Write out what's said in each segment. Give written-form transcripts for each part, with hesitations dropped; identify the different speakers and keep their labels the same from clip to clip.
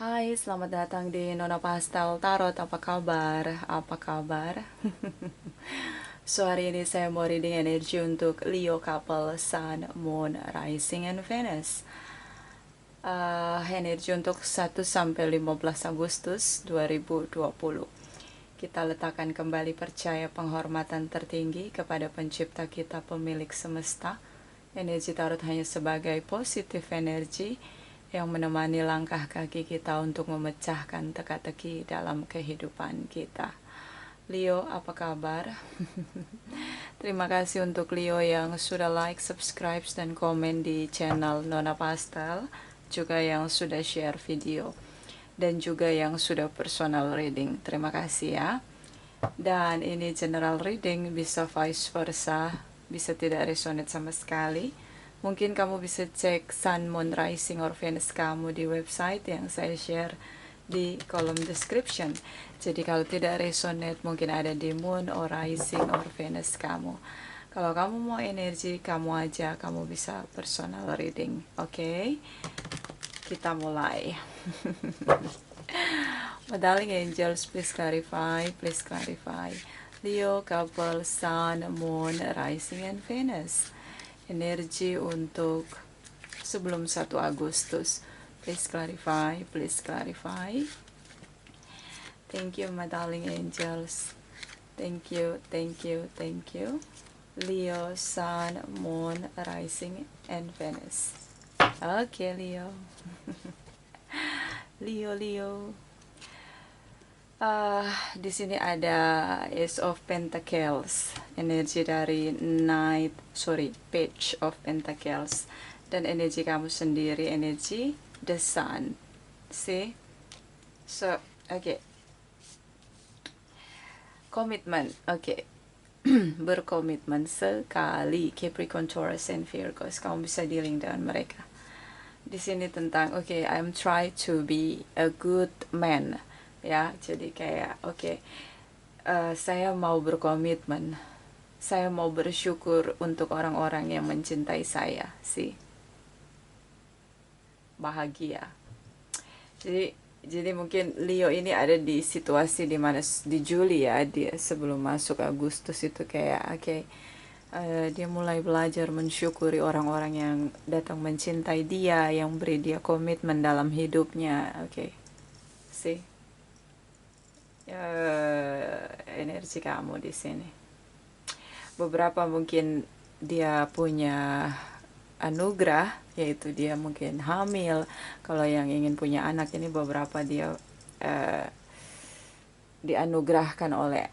Speaker 1: Hai, selamat datang di Nona Pastel Tarot. Apa kabar? Apa kabar? So, hari ini saya mau reading energi untuk Leo couple Sun, Moon, Rising, and Venus. Energi untuk 1-15 Agustus 2020. Kita letakkan kembali percaya penghormatan tertinggi kepada pencipta kita, pemilik semesta. Energi tarot hanya sebagai positif energi yang menemani langkah kaki kita untuk memecahkan teka-teki dalam kehidupan kita. Leo, apa kabar? Terima kasih untuk Leo yang sudah like, subscribe, dan komen di channel Nona Pastel, juga yang sudah share video, dan juga yang sudah personal reading. Terima kasih ya. Dan ini general reading, bisa vice versa, bisa tidak resonate sama sekali. Mungkin kamu bisa cek Sun, Moon, Rising, or Venus kamu di website yang saya share di kolom description. Jadi kalau tidak resonate, mungkin ada di Moon, or Rising, or Venus kamu. Kalau kamu mau energi, kamu aja, kamu bisa personal reading. Oke? Kita mulai. My darling angels, please clarify, please clarify. Leo, couple, Sun, Moon, Rising, and Venus. Energi untuk sebelum 1 Agustus. Please clarify, please clarify. Thank you, my darling angels. Thank you, thank you, thank you. Leo, Sun, Moon, Rising, and Venus. Okay, Leo. Leo. Di sini ada Ace of Pentacles, energi dari Page of Pentacles, dan energi kamu sendiri, energi The Sun. See? So, okay. Komitmen, okay. Berkomitmen sekali, Capricorn, Taurus, and Virgos. Kamu bisa dealing dengan mereka. Di sini tentang, okay, I'm try to be a good man. Ya, jadi kayak saya mau berkomitmen, saya mau bersyukur untuk orang-orang yang mencintai saya, sih bahagia. Jadi mungkin Leo ini ada di situasi dimana di Juli ya, dia sebelum masuk Agustus itu kayak dia mulai belajar mensyukuri orang-orang yang datang mencintai dia, yang beri dia komitmen dalam hidupnya. Sih energi kamu di sini. Beberapa mungkin dia punya anugerah, yaitu dia mungkin hamil. Kalau yang ingin punya anak ini, beberapa dia dianugerahkan oleh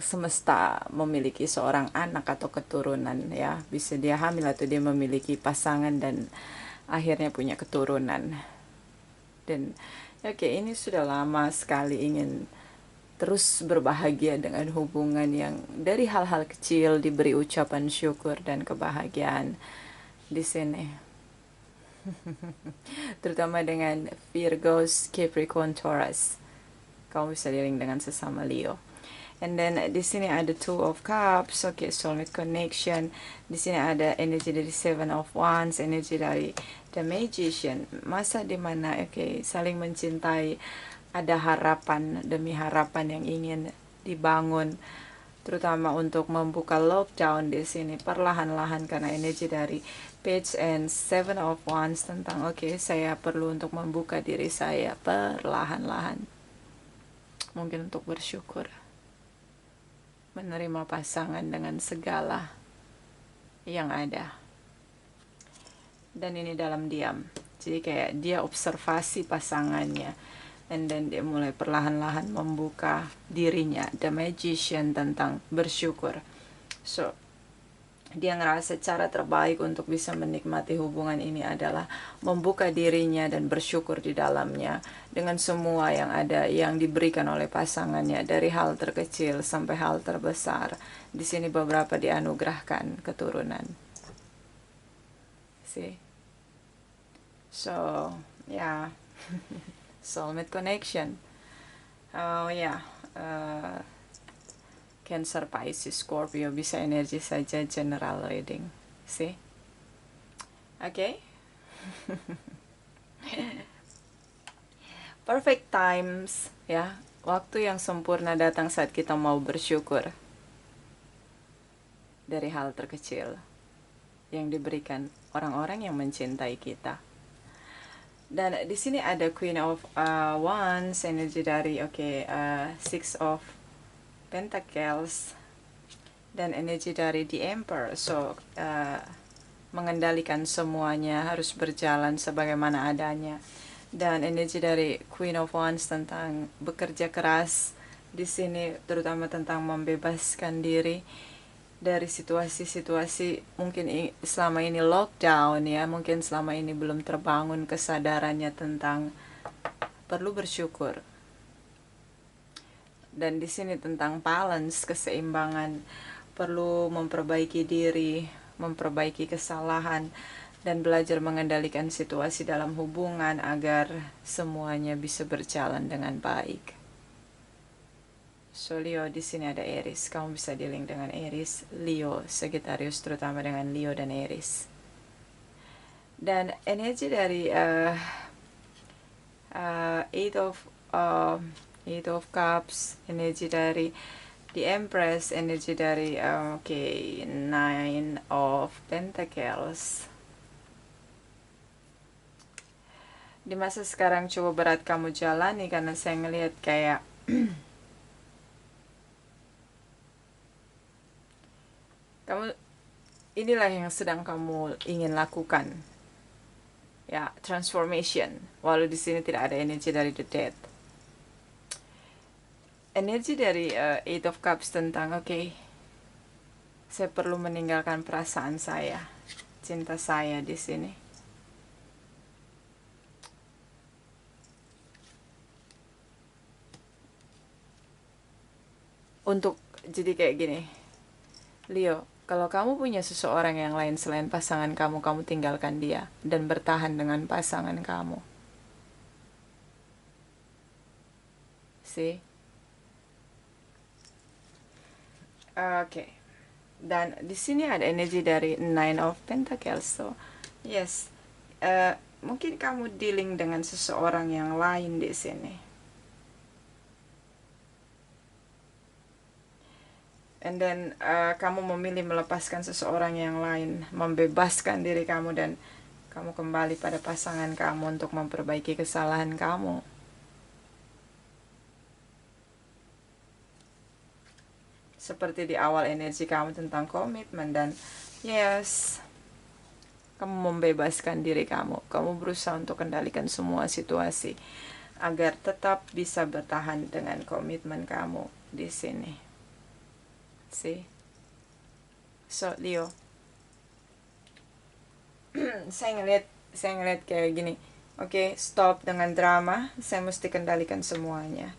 Speaker 1: semesta memiliki seorang anak atau keturunan ya. Bisa dia hamil atau dia memiliki pasangan dan akhirnya punya keturunan. Dan ini sudah lama sekali ingin terus berbahagia dengan hubungan yang dari hal-hal kecil diberi ucapan syukur dan kebahagiaan di sini. Terutama dengan Virgos, Capricorn, Taurus. Kamu bisa dealing dengan sesama Leo. And then di sini ada Two of Cups, soulmate connection. Di sini ada energi dari Seven of Wands, energi dari The Magician. Masa dimana saling mencintai, ada harapan demi harapan yang ingin dibangun, terutama untuk membuka lockdown di sini perlahan-lahan, karena energi dari Page and Seven of Wands tentang saya perlu untuk membuka diri saya perlahan-lahan, mungkin untuk bersyukur, menerima pasangan dengan segala yang ada. Dan ini dalam diam, jadi kayak dia observasi pasangannya, and then dia mulai perlahan-lahan membuka dirinya, The Magician, tentang bersyukur. So dia ngerasa cara terbaik untuk bisa menikmati hubungan ini adalah membuka dirinya dan bersyukur di dalamnya dengan semua yang ada, yang diberikan oleh pasangannya, dari hal terkecil sampai hal terbesar. Di sini beberapa dianugerahkan keturunan. See? So, yeah. Soulmate connection. Cancer, Pisces, Scorpio, bisa energi saja, general reading. See? Perfect times, ya. Waktu yang sempurna datang saat kita mau bersyukur dari hal terkecil yang diberikan orang-orang yang mencintai kita. Dan di sini ada Queen of Wands, energi dari Six of Pentacles, dan energi dari The Emperor. So mengendalikan semuanya harus berjalan sebagaimana adanya. Dan energi dari Queen of Wands tentang bekerja keras di sini, terutama tentang membebaskan diri dari situasi-situasi mungkin selama ini lockdown, ya, mungkin selama ini belum terbangun kesadarannya tentang perlu bersyukur. Dan di sini tentang balance, keseimbangan, perlu memperbaiki diri, memperbaiki kesalahan, dan belajar mengendalikan situasi dalam hubungan agar semuanya bisa berjalan dengan baik. So Leo, di sini ada Aries. Kamu bisa dealing dengan Aries, Leo, Sagittarius, terutama dengan Leo dan Aries. Dan energi dari Eight of Cups, energi dari The Empress, energi dari Nine of Pentacles. Di masa sekarang coba berat kamu jalani, karena saya ngelihat kayak kamu, inilah yang sedang kamu ingin lakukan, ya, transformation. Walau di sini tidak ada energi dari the dead. Energi dari Eight of Cups tentang saya perlu meninggalkan perasaan saya, cinta saya di sini. Untuk jadi kayak gini, Leo, kalau kamu punya seseorang yang lain selain pasangan kamu, kamu tinggalkan dia dan bertahan dengan pasangan kamu. See? Oke. Dan di sini ada energi dari Nine of Pentacles. So, yes. Mungkin kamu dealing dengan seseorang yang lain di sini. And then kamu memilih melepaskan seseorang yang lain, membebaskan diri kamu, dan kamu kembali pada pasangan kamu untuk memperbaiki kesalahan kamu. Seperti di awal energi kamu tentang komitmen, dan yes, kamu membebaskan diri kamu. Kamu berusaha untuk kendalikan semua situasi agar tetap bisa bertahan dengan komitmen kamu di sini. See? So Leo, saya ngeliat kayak gini. Stop dengan drama. Saya mesti kendalikan semuanya.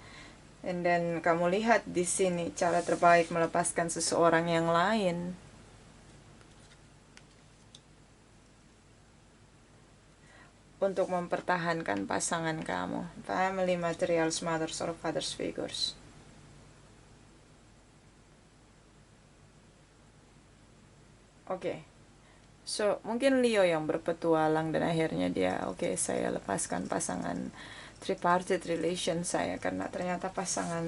Speaker 1: And then kamu lihat di sini cara terbaik melepaskan seseorang yang lain. Untuk mempertahankan pasangan kamu. Family, materials, mothers or fathers figures. So mungkin Leo yang berpetualang dan akhirnya dia saya lepaskan pasangan tripartite relation saya, karena ternyata pasangan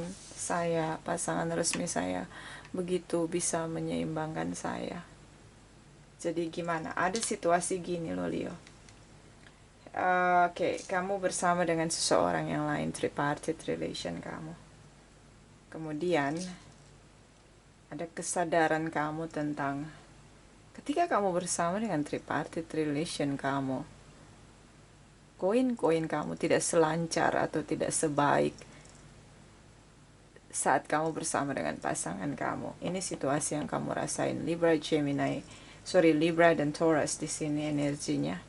Speaker 1: resmi saya begitu bisa menyeimbangkan saya. Jadi gimana? Ada situasi gini loh Leo. Kamu bersama dengan seseorang yang lain, tripartite relation kamu. Kemudian ada kesadaran kamu tentang ketika kamu bersama dengan tripartite relation kamu, koin-koin kamu tidak selancar atau tidak sebaik saat kamu bersama dengan pasangan kamu. Ini situasi yang kamu rasain. Libra dan Taurus di sini energinya.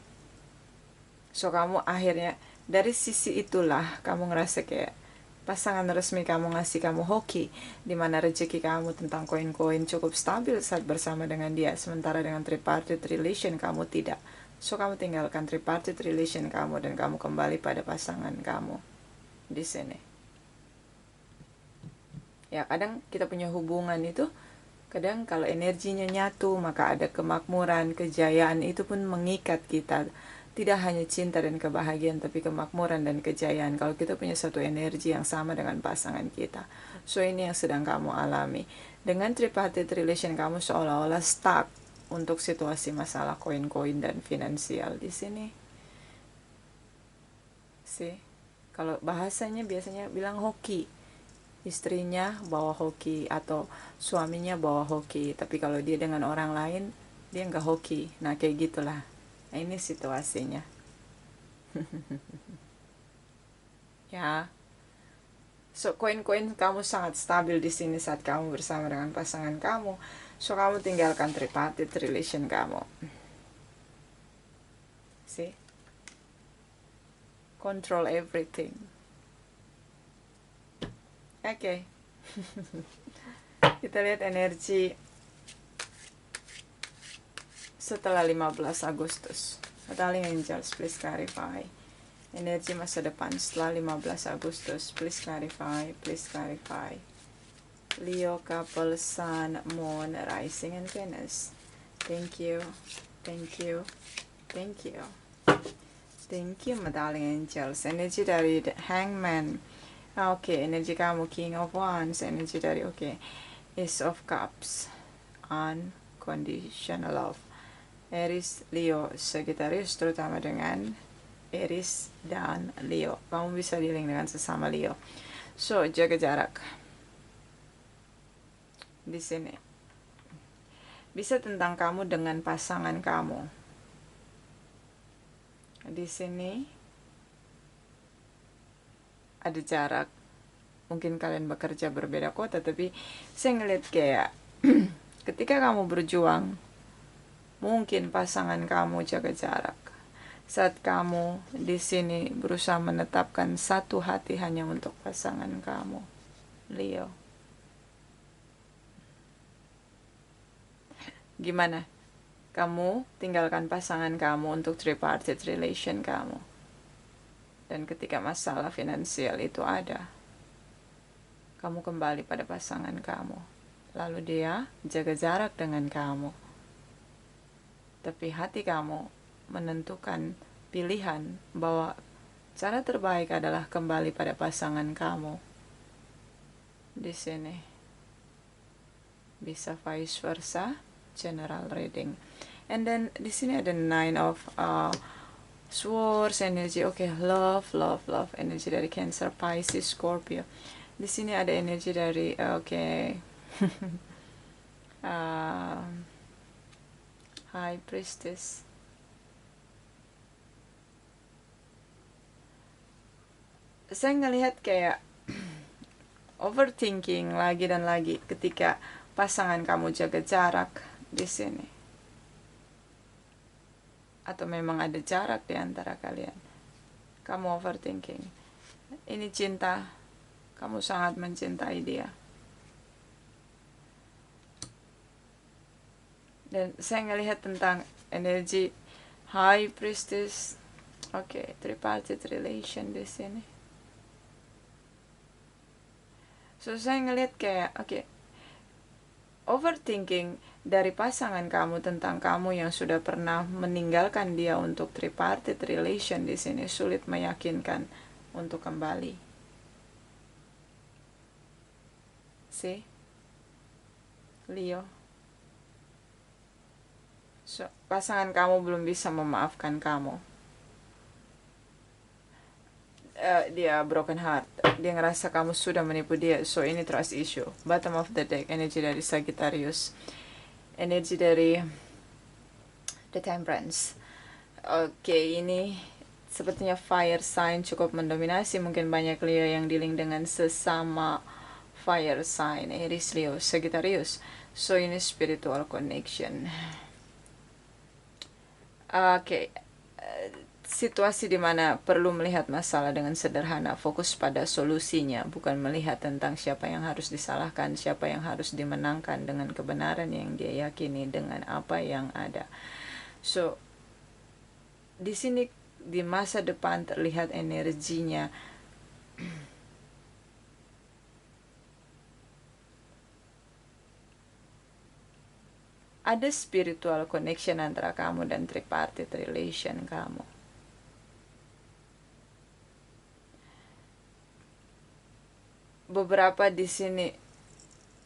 Speaker 1: So kamu akhirnya dari sisi itulah kamu ngerasa kayak pasangan resmi kamu ngasih kamu hoki, dimana rezeki kamu tentang koin-koin cukup stabil saat bersama dengan dia, sementara dengan tripartite relation kamu tidak. So kamu tinggalkan tripartite relation kamu dan kamu kembali pada pasangan kamu di sini. Ya, kadang kita punya hubungan itu, kadang kalau energinya nyatu maka ada kemakmuran, kejayaan, itu pun mengikat kita. tidak hanya cinta dan kebahagiaan, tapi kemakmuran dan kejayaan. Kalau kita punya satu energi yang sama dengan pasangan kita. So ini yang sedang kamu alami. Dengan tripartite relation, kamu seolah-olah stuck untuk situasi masalah koin-koin dan finansial di sini. Sih, kalau bahasanya biasanya bilang hoki. Istrinya bawa hoki atau suaminya bawa hoki, tapi kalau dia dengan orang lain dia nggak hoki. Nah kayak gitulah. Nah, ini situasinya. Ya, so koin-koin kamu sangat stabil di sini saat kamu bersama dengan pasangan kamu. So kamu tinggalkan tripartite relation kamu. See, control everything. Oke. Kita lihat energi setelah 15 Agustus. Darling Angels, please clarify. Energi masa depan setelah 15 Agustus. Please clarify, please clarify. Leo couple, Sun, Moon, Rising, and Venus. Thank you, thank you, thank you. Thank you, my darling angels. Energi dari Hangman. Oke, energi kamu King of Wands. Energi dari Ace of Cups. Unconditional love. Aries, Leo, Sagittarius, terutama dengan Aries dan Leo. Kamu bisa dealing dengan sesama Leo. So, jaga jarak. Di sini. Bisa tentang kamu dengan pasangan kamu. Di sini ada jarak. Mungkin kalian bekerja berbeda kota, tapi saya ngeliat kayak ketika kamu berjuang, mungkin pasangan kamu jaga jarak. Saat kamu di sini berusaha menetapkan satu hati hanya untuk pasangan kamu, Leo. Gimana? Kamu tinggalkan pasangan kamu untuk tripartite relation kamu. Dan ketika masalah finansial itu ada, kamu kembali pada pasangan kamu. Lalu dia jaga jarak dengan kamu. Tapi hati kamu menentukan pilihan bahwa cara terbaik adalah kembali pada pasangan kamu. Di sini. Bisa vice versa, general reading. And then di sini ada 9 of Swords, energi love, energi dari Cancer, Pisces, Scorpio. Di sini ada energi dari High Priestess. Saya ngelihat kayak overthinking lagi dan lagi ketika pasangan kamu jaga jarak di sini. Atau memang ada jarak di antara kalian. Kamu overthinking. Ini cinta. Kamu sangat mencintai dia. Dan saya ngelihat tentang energi High Priestess. Tripartite relation di sini. So saya ngelihat kayak overthinking dari pasangan kamu tentang kamu yang sudah pernah meninggalkan dia untuk tripartite relation di sini sulit meyakinkan untuk kembali. See? Leo. So, pasangan kamu belum bisa memaafkan kamu. Dia broken heart. Dia ngerasa kamu sudah menipu dia. So ini trust issue. Bottom of the deck, energi dari Sagittarius. Energi dari The Temperance. Ini sepertinya fire sign cukup mendominasi. Mungkin banyak Leo yang dealing dengan sesama fire sign. Aries, Leo, Sagittarius. So ini spiritual connection. Situasi dimana perlu melihat masalah dengan sederhana, fokus pada solusinya, bukan melihat tentang siapa yang harus disalahkan, siapa yang harus dimenangkan dengan kebenaran yang dia yakini dengan apa yang ada. So, di sini di masa depan terlihat energinya ada spiritual connection antara kamu dan tripartite relation kamu. beberapa di sini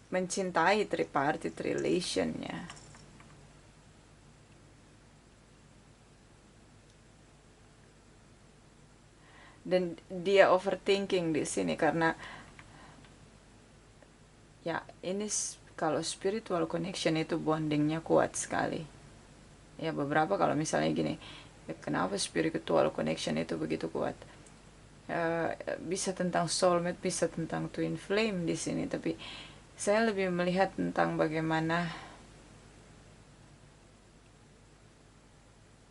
Speaker 1: mencintai tripartite relationnya. Dan dia overthinking di sini karena ya ini kalau spiritual connection itu bondingnya kuat sekali. Ya beberapa kalau misalnya gini, ya, kenapa spiritual connection itu begitu kuat? Bisa tentang soulmate, bisa tentang twin flame di sini, tapi saya lebih melihat tentang bagaimana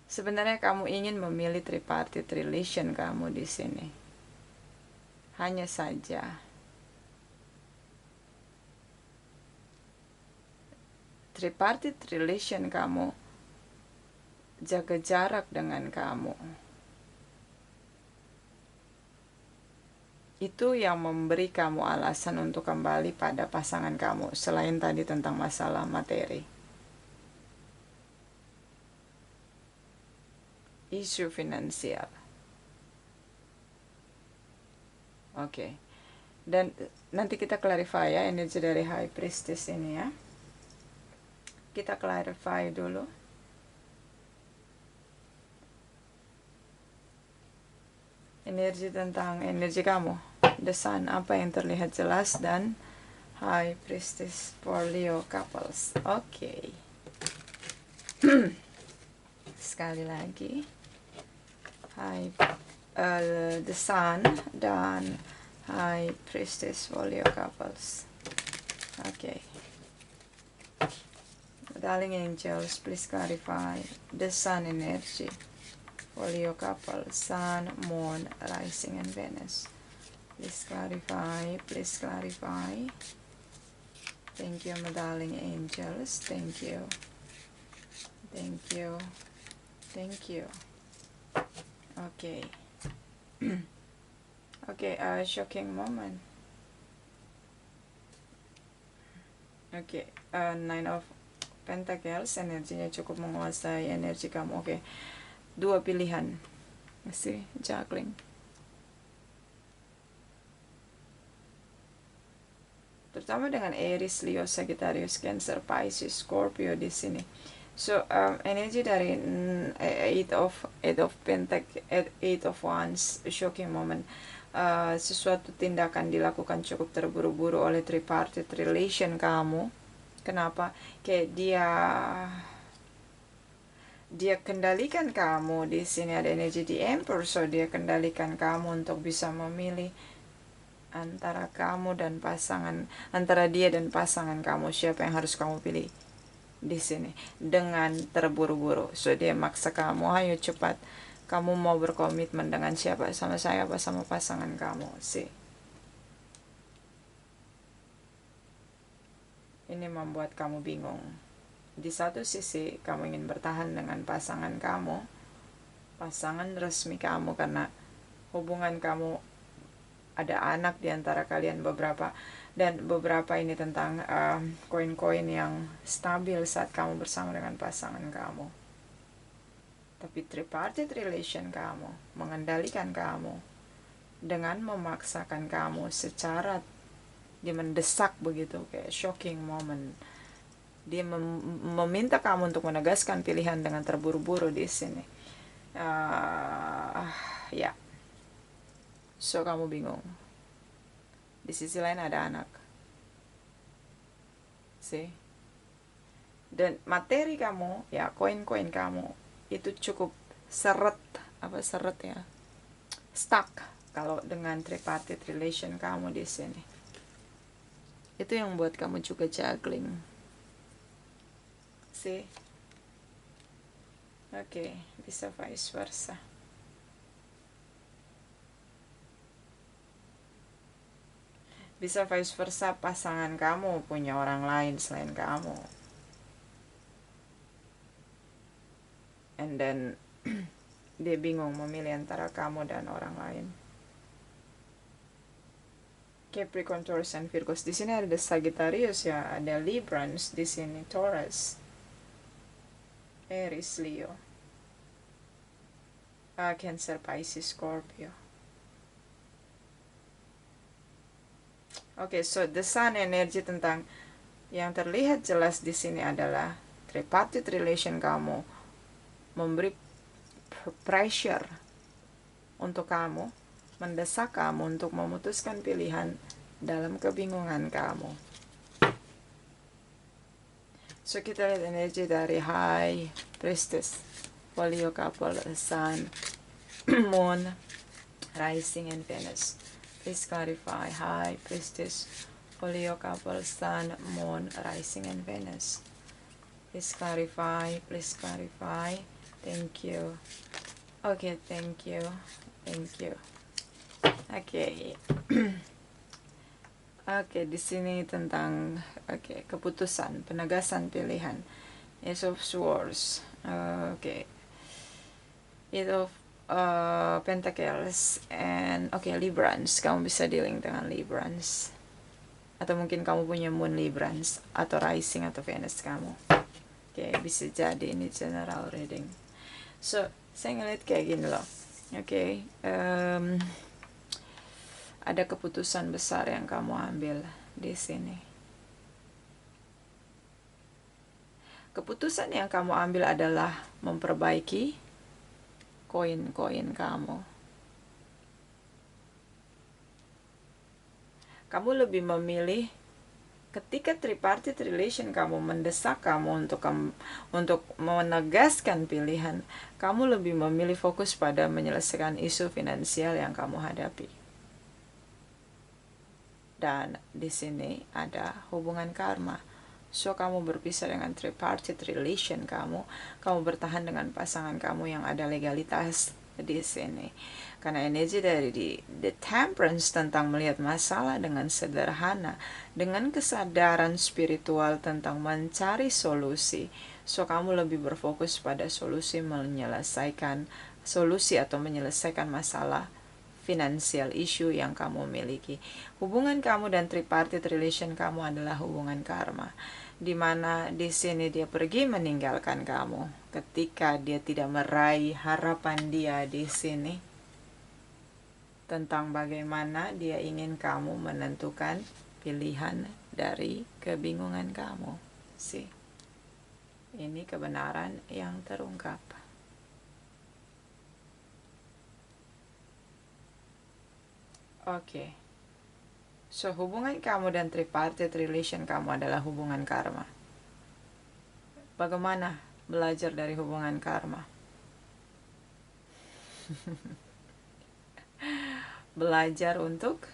Speaker 1: sebenarnya kamu ingin memilih tripartite relation kamu di sini. Hanya saja tripartite relation kamu jaga jarak dengan kamu. Itu yang memberi kamu alasan untuk kembali pada pasangan kamu, selain tadi tentang masalah materi. Isu finansial. Oke. Dan nanti kita clarify ya energi dari High Priestess ini ya. Kita clarify dulu. Energi tentang energi kamu. The Sun, apa yang terlihat jelas, dan High Priestess for Leo couples. Oke. Sekali lagi. The Sun dan High Priestess for Leo couples. Okay. Darling angels, please clarify the Sun energy for Leo couple, Sun, Moon, Rising, and Venus. Please clarify, please clarify. Thank you, my darling angels. Thank you. Thank you. Thank you. Okay. Okay, shocking moment. Okay, Nine of Pentacles, energinya cukup menguasai energi kamu. Oke, dua pilihan, masih juggling. Terutama dengan Aries, Leo, Sagittarius, Cancer, Pisces, Scorpio di sini. So energi dari Eight of Wands, shocking moment. Sesuatu tindakan dilakukan cukup terburu-buru oleh tripartite relation kamu. Kenapa? Kayak dia kendalikan kamu. Di sini ada energi di Emperor, so dia kendalikan kamu untuk bisa memilih antara kamu dan pasangan, antara dia dan pasangan kamu, siapa yang harus kamu pilih di sini dengan terburu-buru. So dia maksa kamu, ayo cepat, kamu mau berkomitmen dengan siapa, sama saya apa sama pasangan kamu sih. Ini membuat kamu bingung. Di satu sisi kamu ingin bertahan dengan pasangan kamu, pasangan resmi kamu, karena hubungan kamu ada anak di antara kalian beberapa, dan beberapa ini tentang koin-koin yang stabil saat kamu bersama dengan pasangan kamu. Tapi tripartite relation kamu mengendalikan kamu dengan memaksakan kamu secara dia mendesak begitu, kayak shocking moment. Dia meminta kamu untuk menegaskan pilihan dengan terburu-buru di sini. Ya. So kamu bingung. Di sisi lain ada anak. See? Dan materi kamu, ya koin-koin kamu itu cukup seret ya. Stuck kalau dengan tripartite relation kamu di sini. Itu yang buat kamu juga juggling. See? Oke, bisa vice versa. Bisa vice versa, pasangan kamu punya orang lain selain kamu. And then dia bingung memilih antara kamu dan orang lain. Capricorn, Taurus, and Virgo. Di sini ada Sagittarius ya, ada Librans di sini, Taurus, Aries, Leo, Cancer, Pisces, Scorpio. Oke, so the sun energi tentang yang terlihat jelas di sini adalah tripartite relation kamu memberi pressure untuk kamu, mendesak kamu untuk memutuskan pilihan dalam kebingungan kamu. So kita lihat energi dari High Priestess, Folio Couple, Sun, Moon, Rising, and Venus. Please clarify. High Priestess, Folio Couple, Sun, Moon, Rising, and Venus. Please clarify. Please clarify. Thank you. Okay, thank you. Thank you. Oke. Oke, di sini tentang keputusan, penegasan pilihan. Ace of Swords. Itu Pentacles and Librans. Kamu bisa dealing dengan Librans. Atau mungkin kamu punya Moon Librans atau Rising atau Venus kamu. Oke, bisa jadi ini general reading. So, saya ngeliat kayak gini loh. Ada keputusan besar yang kamu ambil di sini. Keputusan yang kamu ambil adalah memperbaiki koin-koin kamu. Kamu lebih memilih ketika tripartite relation kamu mendesak kamu untuk menegaskan pilihan, kamu lebih memilih fokus pada menyelesaikan isu finansial yang kamu hadapi. Dan di sini ada hubungan karma. So kamu berpisah dengan tripartite relation kamu bertahan dengan pasangan kamu yang ada legalitas di sini. Karena energi dari the temperance tentang melihat masalah dengan sederhana, dengan kesadaran spiritual tentang mencari solusi. So kamu lebih berfokus pada menyelesaikan masalah financial issue yang kamu miliki. Hubungan kamu dan tripartite relation kamu adalah hubungan karma, di mana di sini dia pergi meninggalkan kamu ketika dia tidak meraih harapan dia di sini tentang bagaimana dia ingin kamu menentukan pilihan dari kebingungan kamu. Ini kebenaran yang terungkap. So hubungan kamu dan tripartite relation kamu adalah hubungan karma. Bagaimana belajar dari hubungan karma? Belajar untuk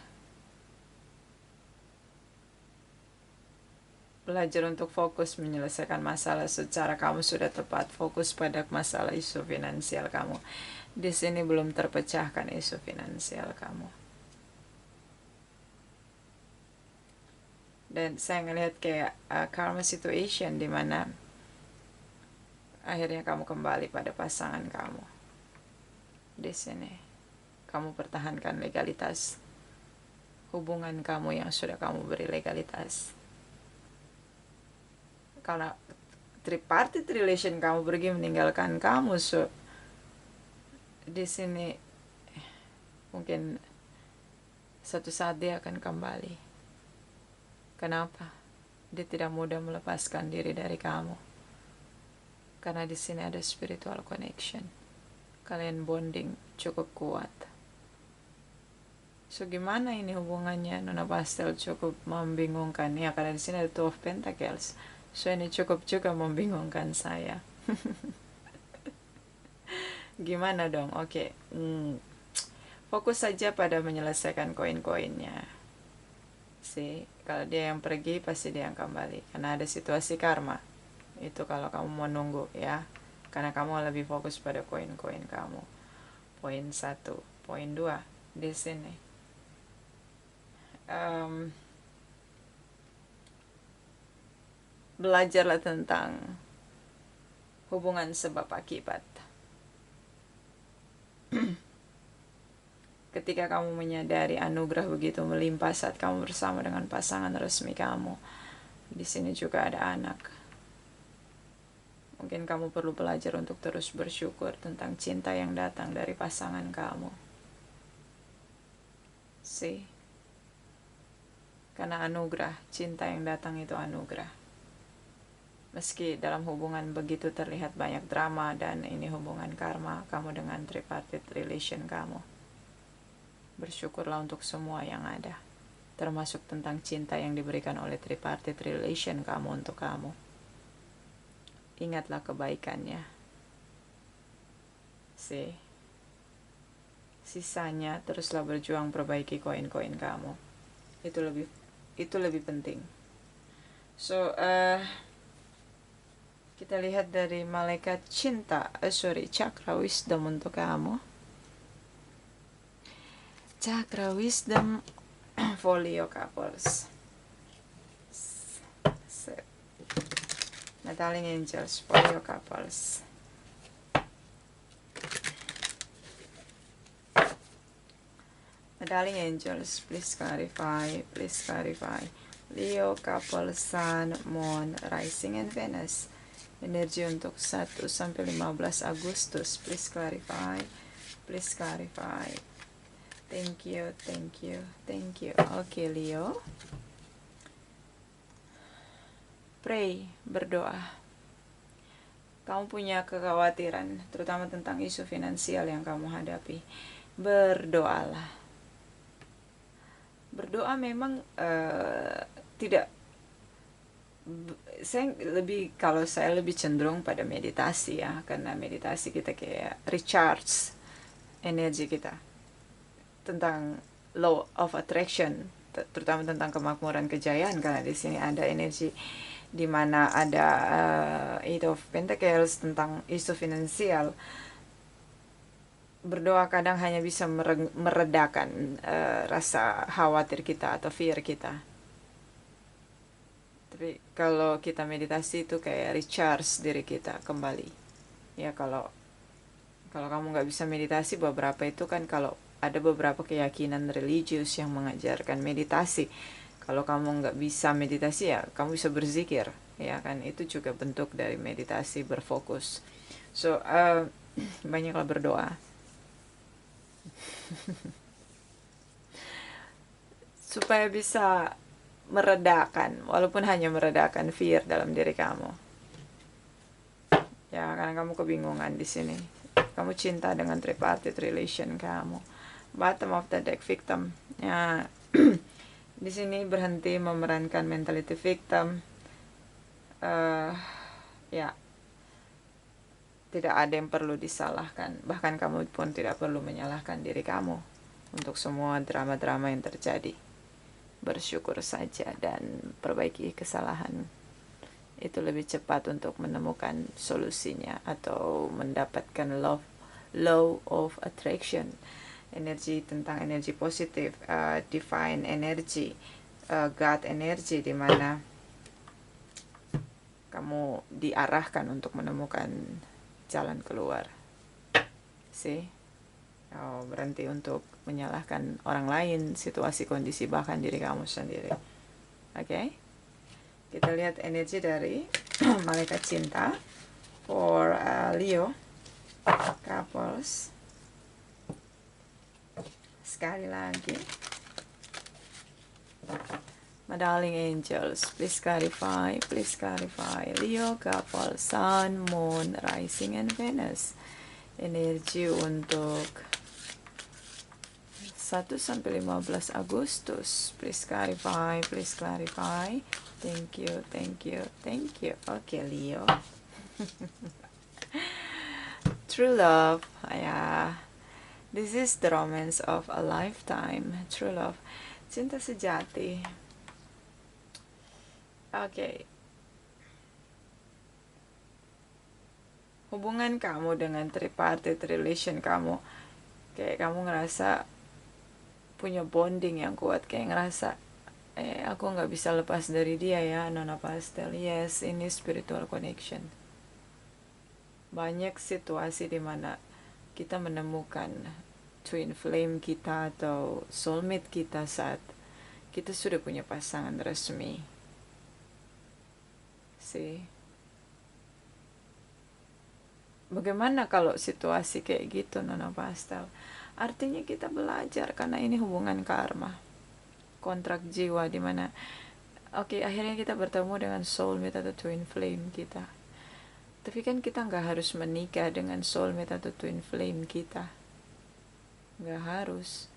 Speaker 1: fokus menyelesaikan masalah secara kamu sudah tepat, fokus pada masalah isu finansial kamu. Di sini belum terpecahkan isu finansial kamu. Dan saya ngelihat kayak karma situation di mana akhirnya kamu kembali pada pasangan kamu. Di sini kamu pertahankan legalitas hubungan kamu yang sudah kamu beri legalitas. Karena tripartite relation kamu pergi meninggalkan kamu, so di sini mungkin suatu saat dia akan kembali. Kenapa? Dia tidak mudah melepaskan diri dari kamu. Karena di sini ada spiritual connection. Kalian bonding cukup kuat. So gimana ini hubungannya? Nona Pastel cukup membingungkan. Ya, karena di sini ada Two of Pentacles. So ini cukup juga membingungkan saya. Gimana dong? Fokus saja pada menyelesaikan koin-koinnya. Kalau dia yang pergi pasti dia yang kembali, karena ada situasi karma. Itu kalau kamu mau nunggu ya, karena kamu lebih fokus pada koin-koin kamu. Poin 1, poin 2 di sini. Belajarlah tentang hubungan sebab akibat. Ketika kamu menyadari anugerah begitu melimpah saat kamu bersama dengan pasangan resmi kamu, di sini juga ada anak. Mungkin kamu perlu belajar untuk terus bersyukur tentang cinta yang datang dari pasangan kamu. Karena anugerah, cinta yang datang itu anugerah. Meski dalam hubungan begitu terlihat banyak drama dan ini hubungan karma kamu dengan tripartite relation kamu, bersyukurlah untuk semua yang ada, termasuk tentang cinta yang diberikan oleh tripartite relation kamu untuk kamu. Ingatlah kebaikannya. Sisanya teruslah berjuang perbaiki koin-koin kamu. Itu lebih penting. So, kita lihat dari malaikat cinta, cakra wisdom untuk kamu. Cakra wisdom for Leo couples. Metallic angels for Leo couples. Metallic angels, please clarify, please clarify. Leo couple, Sun, Moon, Rising, and Venus. Energi untuk 1 sampai 15 Agustus. Please clarify. Please clarify. Thank you, thank you, thank you. Oke, Leo. Pray, berdoa. Kamu punya kekhawatiran, terutama tentang isu finansial yang kamu hadapi. Berdoalah. Berdoa memang tidak, kalau saya lebih cenderung pada meditasi ya, karena meditasi kita kayak recharge energi kita tentang law of attraction, terutama tentang kemakmuran kejayaan, karena di sini ada energi di mana ada Eight of Pentacles tentang isu finansial. Berdoa kadang hanya bisa meredakan rasa khawatir kita atau fear kita. Tapi kalau kita meditasi itu kayak recharge diri kita kembali. Ya, kalau kamu nggak bisa meditasi, beberapa itu kan, kalau ada beberapa keyakinan religius yang mengajarkan meditasi. Kalau kamu nggak bisa meditasi, ya kamu bisa berzikir, ya kan, itu juga bentuk dari meditasi, berfokus. So, banyaklah berdoa. Supaya bisa meredakan, walaupun hanya meredakan fear dalam diri kamu. Ya, karena kamu kebingungan di sini. Kamu cinta dengan tripartite relation kamu. Bottom of the deck, victim. Ya, di sini berhenti memerankan mentality victim. Ya, tidak ada yang perlu disalahkan. Bahkan kamu pun tidak perlu menyalahkan diri kamu untuk semua drama-drama yang terjadi. Bersyukur saja dan perbaiki kesalahan. Itu lebih cepat untuk menemukan solusinya atau mendapatkan law of attraction. Energi tentang energi positif, divine energy, God energy, di mana kamu diarahkan untuk menemukan jalan keluar. Berhenti untuk menyalahkan orang lain, situasi, kondisi, bahkan diri kamu sendiri. Oke? Kita lihat energi dari malaikat cinta for Leo couples. Sekali lagi. My darling angels, please clarify, please clarify. Leo couple, Sun, Moon, Rising, and Venus. Energi untuk 1 sampai 15 Agustus. Please clarify, please clarify. Thank you, thank you, thank you. Okay, Leo. True love. Yeah. This is the romance of a lifetime. True love. Cinta sejati. Okay. Hubungan kamu dengan tripartite relation kamu, kayak kamu ngerasa punya bonding yang kuat, kayak ngerasa aku nggak bisa lepas dari dia ya, Nona Pastel. Yes, ini spiritual connection. Banyak situasi di mana kita menemukan twin flame kita atau soulmate kita saat kita sudah punya pasangan resmi. Bagaimana kalau situasi kayak gitu, Nona Pastel? Artinya kita belajar, karena ini hubungan karma. kontrak jiwa, dimana akhirnya kita bertemu dengan soulmate atau twin flame kita. Tapi kan kita nggak harus menikah dengan soulmate atau twin flame kita, nggak harus.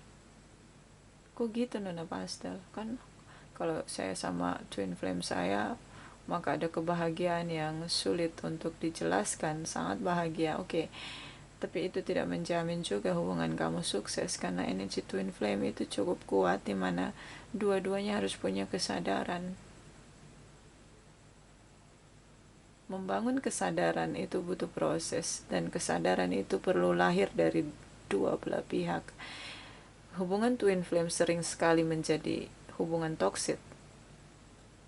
Speaker 1: Kok gitu Nona Pastel? Kan kalau saya sama twin flame saya, maka ada kebahagiaan yang sulit untuk dijelaskan, sangat bahagia, oke. Tapi itu tidak menjamin juga hubungan kamu sukses, karena energi twin flame itu cukup kuat, dimana dua-duanya harus punya kesadaran. Membangun kesadaran itu butuh proses, dan kesadaran itu perlu lahir dari dua belah pihak. Hubungan twin flame sering sekali menjadi hubungan toksik.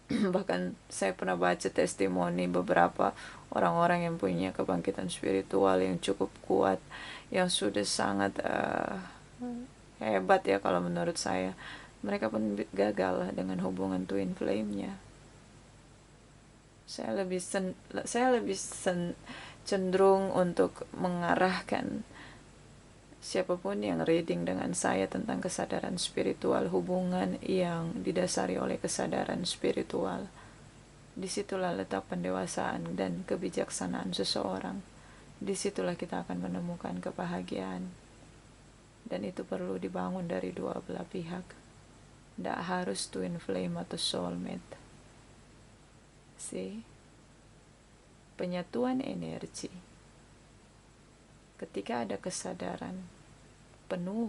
Speaker 1: Bahkan saya pernah baca testimoni beberapa orang-orang yang punya kebangkitan spiritual yang cukup kuat, yang sudah sangat hebat ya kalau menurut saya. Mereka pun gagal dengan hubungan twin flame-nya. Saya lebih cenderung untuk mengarahkan siapapun yang reading dengan saya tentang kesadaran spiritual, hubungan yang didasari oleh kesadaran spiritual. Disitulah letak pendewasaan dan kebijaksanaan seseorang. Disitulah kita akan menemukan kebahagiaan. Dan itu perlu dibangun dari dua belah pihak. Tidak harus twin flame atau soulmate. Penyatuan energi. Ketika ada kesadaran penuh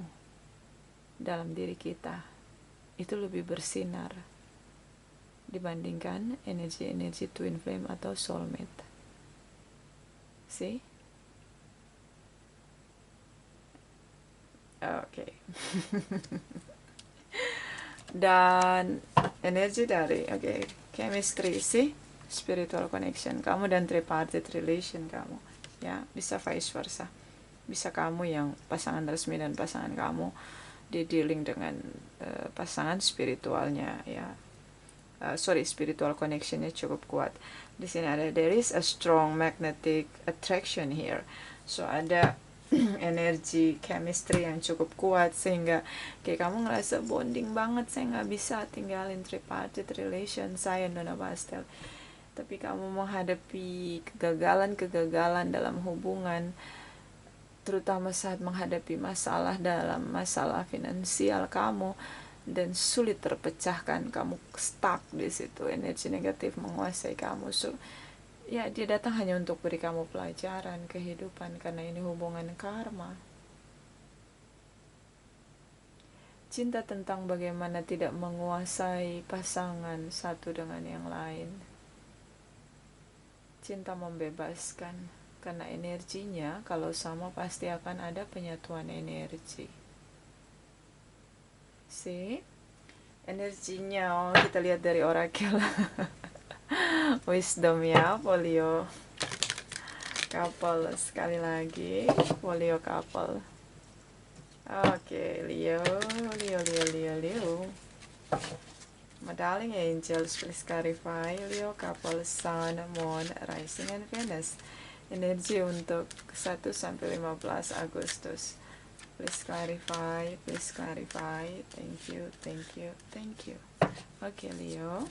Speaker 1: dalam diri kita, itu lebih bersinar dibandingkan energi-energi twin flame atau soulmate. Oke. Dan energi dari chemistry, spiritual connection kamu dan tripartite relation kamu, ya, bisa vice versa. Bisa kamu yang pasangan resmi dan pasangan kamu di dealing dengan pasangan spiritualnya, ya. Spiritual connectionnya cukup kuat. Di sini ada there is a strong magnetic attraction here. So ada energi chemistry yang cukup kuat sehingga kayak kamu ngerasa bonding banget. Saya nggak bisa tinggalin tripartite relation saya, Nona Pastel. Tapi kamu menghadapi kegagalan dalam hubungan, terutama saat menghadapi masalah dalam masalah finansial kamu, dan sulit terpecahkan, kamu stuck di situ, energi negatif menguasai kamu. So ya, dia datang hanya untuk beri kamu pelajaran kehidupan, karena ini hubungan karma. Cinta tentang bagaimana tidak menguasai pasangan satu dengan yang lain. Cinta membebaskan, karena energinya kalau sama pasti akan ada penyatuan energi. Energinya kita lihat dari oracle wisdom, ya, folio couple. Sekali lagi folio couple. Leo. My darling angels, please clarify Leo couple, Sun, Moon, Rising, and Venus. Energi untuk 1 sampai 15 Agustus. Please clarify. Thank you. Leo.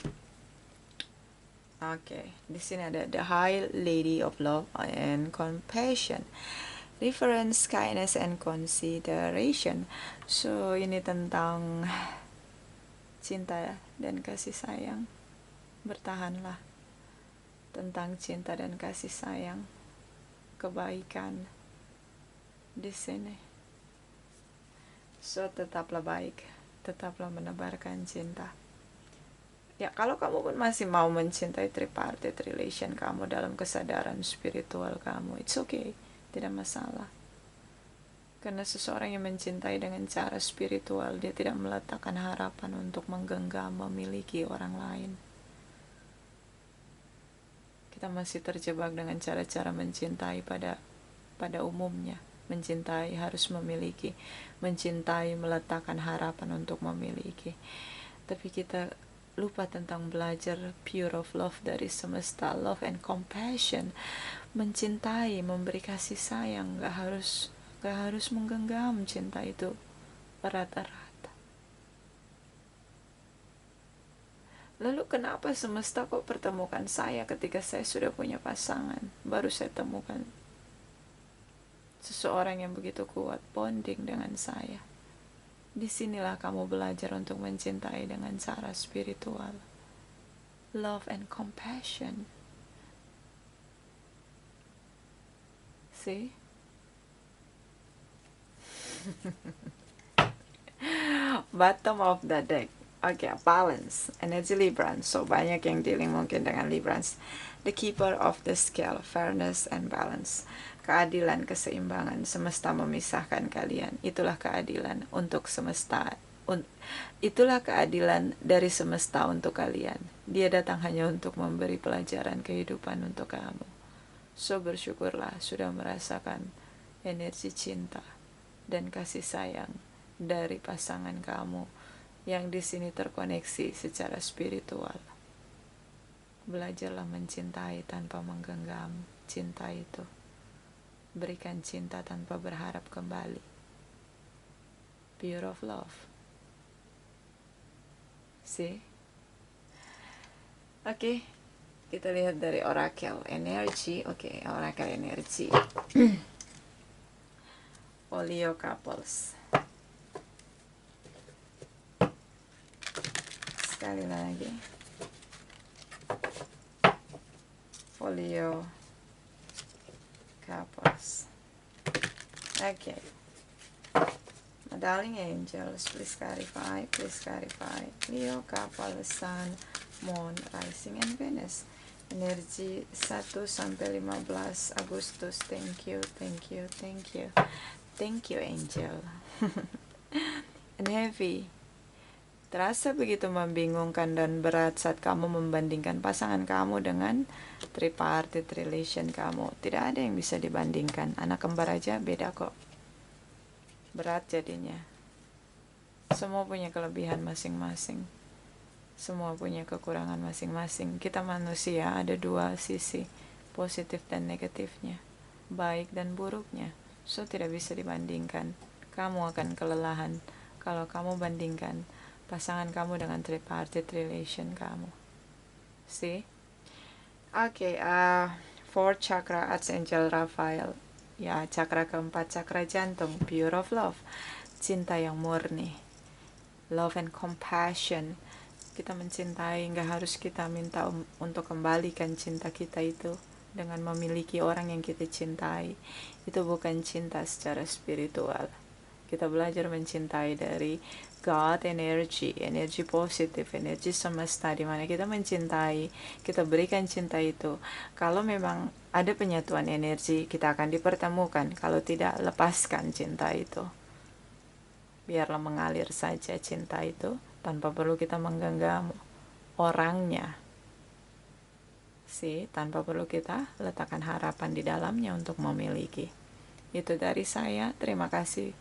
Speaker 1: Di sini ada the High Lady of Love and Compassion. Reference, kindness, and consideration. So ini tentang cinta dan kasih sayang. Bertahanlah. Tentang cinta dan kasih sayang, kebaikan di sini. So tetaplah baik, tetaplah menebarkan cinta. Ya, kalau kamu pun masih mau mencintai tripartite relation kamu dalam kesadaran spiritual kamu, it's okay, tidak masalah. Karena seseorang yang mencintai dengan cara spiritual, dia tidak meletakkan harapan untuk menggenggam, memiliki orang lain. Kita masih terjebak dengan cara-cara mencintai pada umumnya. Mencintai harus memiliki, mencintai meletakkan harapan untuk memiliki. Tapi kita lupa tentang belajar pure of love dari semesta, love and compassion. Mencintai, memberi kasih sayang, gak harus menggenggam cinta itu erat-erat. Lalu kenapa semesta kok pertemukan saya ketika saya sudah punya pasangan? Baru saya temukan seseorang yang begitu kuat bonding dengan saya. Disinilah kamu belajar untuk mencintai dengan cara spiritual. Love and compassion. See? Bottom of the deck. Oke, balance. Energi Librans. So, banyak yang dealing mungkin dengan Librans. The keeper of the scale. Fairness and balance. Keadilan, keseimbangan. Semesta memisahkan kalian. Itulah keadilan untuk semesta. Itulah keadilan dari semesta untuk kalian. Dia datang hanya untuk memberi pelajaran kehidupan untuk kamu. So, bersyukurlah sudah merasakan energi cinta dan kasih sayang dari pasangan kamu yang di sini terkoneksi secara spiritual. Belajarlah mencintai tanpa menggenggam cinta itu. Berikan cinta tanpa berharap kembali. Pure of love. See? Oke, kita lihat dari oracle energy. Oke, oracle energy. Folio couples. Sekali lagi. Folio couples. Okay. My darling angels, please clarify, Leo, couple, Sun, Moon, Rising, and Venus. Energi 1 sampai 15 Agustus. Thank you. Thank you, angel. And heavy. Terasa begitu membingungkan dan berat saat kamu membandingkan pasangan kamu dengan tripartite relation kamu. Tidak ada yang bisa dibandingkan. Anak kembar aja beda kok. Berat jadinya. Semua punya kelebihan masing-masing. Semua punya kekurangan masing-masing. Kita manusia ada dua sisi, positif dan negatifnya, baik dan buruknya. So tidak bisa dibandingkan. Kamu akan kelelahan kalau kamu bandingkan pasangan kamu dengan tripartite relation kamu. See? Okay, fourth chakra, Archangel Raphael. Ya, cakra keempat, cakra jantung, pure of love. Cinta yang murni. Love and compassion. Kita mencintai, nggak harus kita minta untuk kembalikan cinta kita itu dengan memiliki orang yang kita cintai. Itu bukan cinta secara spiritual. Kita belajar mencintai dari God energy positif, energi semesta, di mana kita mencintai, kita berikan cinta itu. Kalau memang ada penyatuan energi, kita akan dipertemukan. Kalau tidak, lepaskan cinta itu. Biarlah mengalir saja cinta itu, tanpa perlu kita menggenggam orangnya. Tanpa perlu kita letakkan harapan di dalamnya untuk memiliki. Itu dari saya. Terima kasih.